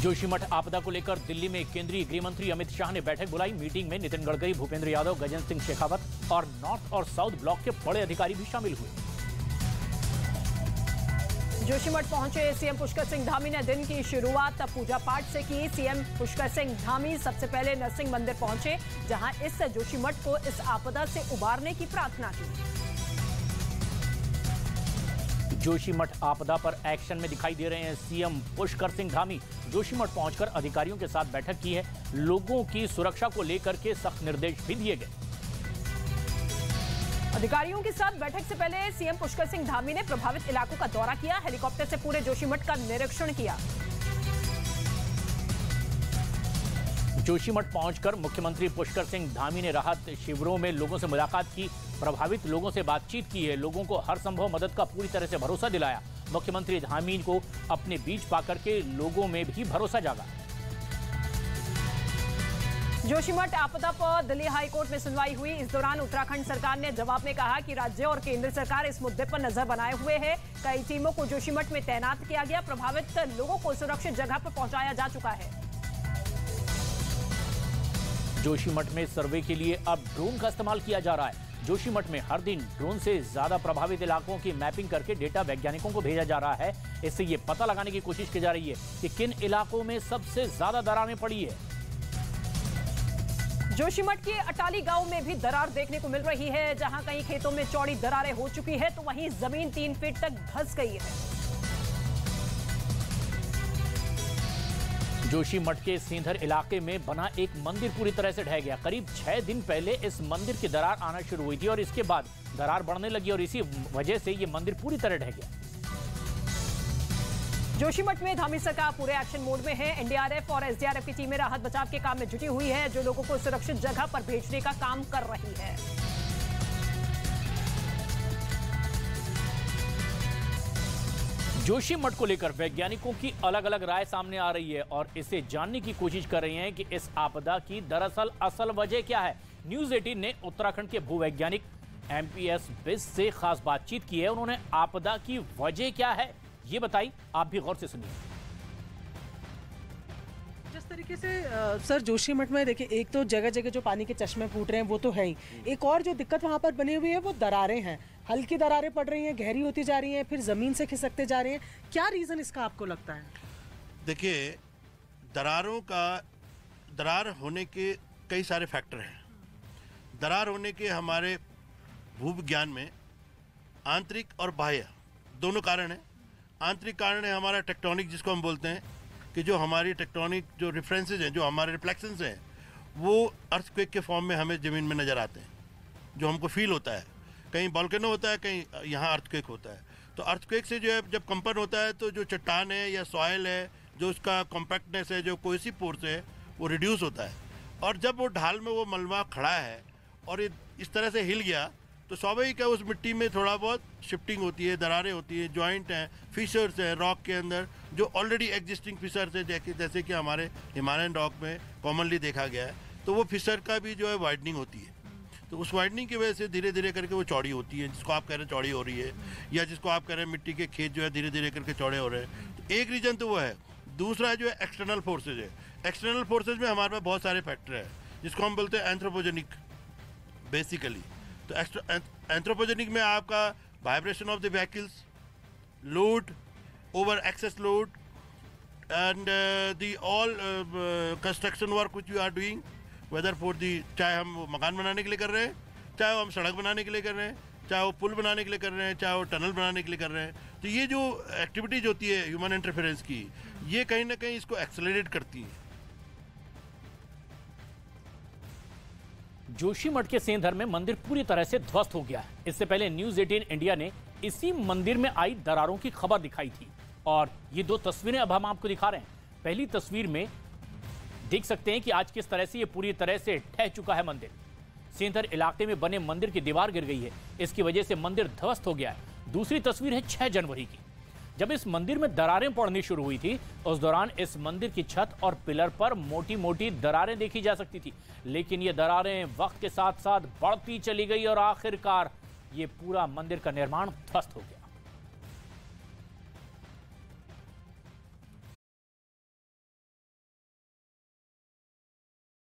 जोशीमठ आपदा को लेकर दिल्ली में केंद्रीय गृह मंत्री अमित शाह ने बैठक बुलाई। मीटिंग में नितिन गडकरी, भूपेंद्र यादव, गजेंद्र सिंह शेखावत और नॉर्थ और साउथ ब्लॉक के बड़े अधिकारी भी शामिल हुए। जोशीमठ पहुंचे सीएम पुष्कर सिंह धामी ने दिन की शुरुआत पूजा पाठ से की। सीएम पुष्कर सिंह धामी सबसे पहले नरसिंह मंदिर पहुंचे, जहां इस जोशीमठ को इस आपदा से उबारने की प्रार्थना की। जोशीमठ आपदा पर एक्शन में दिखाई दे रहे हैं सीएम पुष्कर सिंह धामी। जोशीमठ पहुंचकर अधिकारियों के साथ बैठक की है। लोगों की सुरक्षा को लेकर के सख्त निर्देश भी दिए गए। अधिकारियों के साथ बैठक से पहले सीएम पुष्कर सिंह धामी ने प्रभावित इलाकों का दौरा किया। हेलीकॉप्टर से पूरे जोशीमठ का निरीक्षण किया। जोशीमठ पहुंचकर मुख्यमंत्री पुष्कर सिंह धामी ने राहत शिविरों में लोगों से मुलाकात की, प्रभावित लोगों से बातचीत की है, लोगों को हर संभव मदद का पूरी तरह से भरोसा दिलाया। मुख्यमंत्री धामी को अपने बीच पाकर के लोगों में भी भरोसा जागा। जोशीमठ आपदा पर दिल्ली हाईकोर्ट में सुनवाई हुई। इस दौरान उत्तराखंड सरकार ने जवाब में कहा कि राज्य और केंद्र सरकार इस मुद्दे पर नजर बनाए हुए है। कई टीमों को जोशीमठ में तैनात किया गया। प्रभावित लोगों को सुरक्षित जगह पर पहुंचाया जा चुका है। जोशीमठ में सर्वे के लिए अब ड्रोन का इस्तेमाल किया जा रहा है। जोशीमठ में हर दिन ड्रोन से ज्यादा प्रभावित इलाकों की मैपिंग करके डेटा वैज्ञानिकों को भेजा जा रहा है। इससे ये पता लगाने की कोशिश की जा रही है कि किन इलाकों में सबसे ज्यादा दरारें पड़ी है। जोशीमठ के अटाली गांव में भी दरार देखने को मिल रही है। जहां कई खेतों में चौड़ी दरारें हो चुकी है, तो वहीं जमीन 3 फीट तक धंस गई है। जोशीमठ के सेंधर इलाके में बना एक मंदिर पूरी तरह से ढह गया। करीब 6 दिन पहले इस मंदिर की दरार आना शुरू हुई थी और इसके बाद दरार बढ़ने लगी और इसी वजह से ये मंदिर पूरी तरह ढह गया। जोशीमठ में धामी सरकार पूरे एक्शन मोड में है। एनडीआरएफ और एसडीआरएफ की टीमें राहत बचाव के काम में जुटी हुई है, जो लोगों को सुरक्षित जगह पर भेजने का काम कर रही है। जोशीमठ को लेकर वैज्ञानिकों की अलग अलग राय सामने आ रही है और इसे जानने की कोशिश कर रहे हैं कि इस आपदा की दरअसल असल वजह क्या है। न्यूज 18 ने उत्तराखंड के भूवैज्ञानिक एमपीएस बिस से खास बातचीत की है। उन्होंने आपदा की वजह क्या है ये बताई, आप भी गौर से सुनिए। जिस तरीके से सर जोशीमठ में देखिए, एक तो जगह जगह जो पानी के चश्मे फूट रहे हैं वो तो है ही, एक और जो दिक्कत वहाँ पर बनी हुई है वो दरारें हैं। हल्की दरारें पड़ रही हैं, गहरी होती जा रही हैं, फिर जमीन से खिसकते जा रहे हैं। क्या रीजन इसका आपको लगता है? देखिए, दरार होने के कई सारे फैक्टर हैं। दरार होने के हमारे भूविज्ञान में आंतरिक और बाह्य दोनों कारण हैं। आंतरिक कारण है हमारा टेक्टोनिक, जिसको हम बोलते हैं कि जो हमारी टेक्टोनिक जो रेफरेंसेज हैं, जो हमारे रिफ्लेक्शंस हैं, वो अर्थक्वेक के फॉर्म में हमें ज़मीन में नज़र आते हैं, जो हमको फील होता है। कहीं वोल्केनो होता है, कहीं यहाँ अर्थक्वेक होता है। तो अर्थक्वेक से जो है जब कंपन होता है तो जो चट्टान है या सॉइल है, जो उसका कॉम्पैक्टनेस है, जो कोहेसिव फोर्स है, वो रिड्यूस होता है। और जब वो ढाल में वो मलबा खड़ा है और ये इस तरह से हिल गया, तो स्वाभाविक है उस मिट्टी में थोड़ा बहुत शिफ्टिंग होती है, दरारें होती है, जॉइंट हैं, फिशर्स हैं रॉक के अंदर, जो ऑलरेडी एग्जिस्टिंग फिशर्स है, जैसे कि हमारे हिमालयन रॉक में कॉमनली देखा गया है। तो वो फिशर का भी जो है वाइडनिंग होती है। तो उस वाइडनिंग की वजह से धीरे धीरे करके वो चौड़ी होती है, जिसको आप कह रहे हैं चौड़ी हो रही है, या जिसको आप कह रहे हैं मिट्टी के खेत जो है धीरे धीरे करके चौड़े हो रहे हैं। तो एक रीजन तो वो है। दूसरा जो है एक्सटर्नल फोर्सेज है। एक्सटर्नल फोर्सेज में हमारे पास बहुत सारे फैक्टर हैं, जिसको हम बोलते हैं एंथ्रोपोजेनिक बेसिकली। तो एंथ्रोपोजेनिक में आपका vibration of the vehicles, load over excess load, and the all construction work which you are doing, whether for the, चाहे हम मकान बनाने के लिए कर रहे हैं, चाहे वो हम सड़क बनाने के लिए कर रहे हैं, चाहे वो पुल बनाने के लिए कर रहे हैं, चाहे वो टनल बनाने के लिए कर रहे हैं। तो ये जो एक्टिविटीज होती है ह्यूमन इंटरफेरेंस की, ये कहीं ना कहीं इसको एक्सेलरेट करती है। जोशीमठ के सेंधर में मंदिर पूरी तरह से ध्वस्त हो गया है। इससे पहले न्यूज 18 इंडिया ने इसी मंदिर में आई दरारों की खबर दिखाई थी और ये 2 तस्वीरें अब हम आपको दिखा रहे हैं। पहली तस्वीर में देख सकते हैं कि आज किस तरह से ये पूरी तरह से ढह चुका है मंदिर। सेंधर इलाके में बने मंदिर की दीवार गिर गई है, इसकी वजह से मंदिर ध्वस्त हो गया है। दूसरी तस्वीर है 6 जनवरी की, जब इस मंदिर में दरारें पड़नी शुरू हुई थी। उस दौरान इस मंदिर की छत और पिलर पर मोटी मोटी दरारें देखी जा सकती थी, लेकिन ये दरारें वक्त के साथ साथ बढ़ती चली गई और आखिरकार ये पूरा मंदिर का निर्माण ध्वस्त हो गया।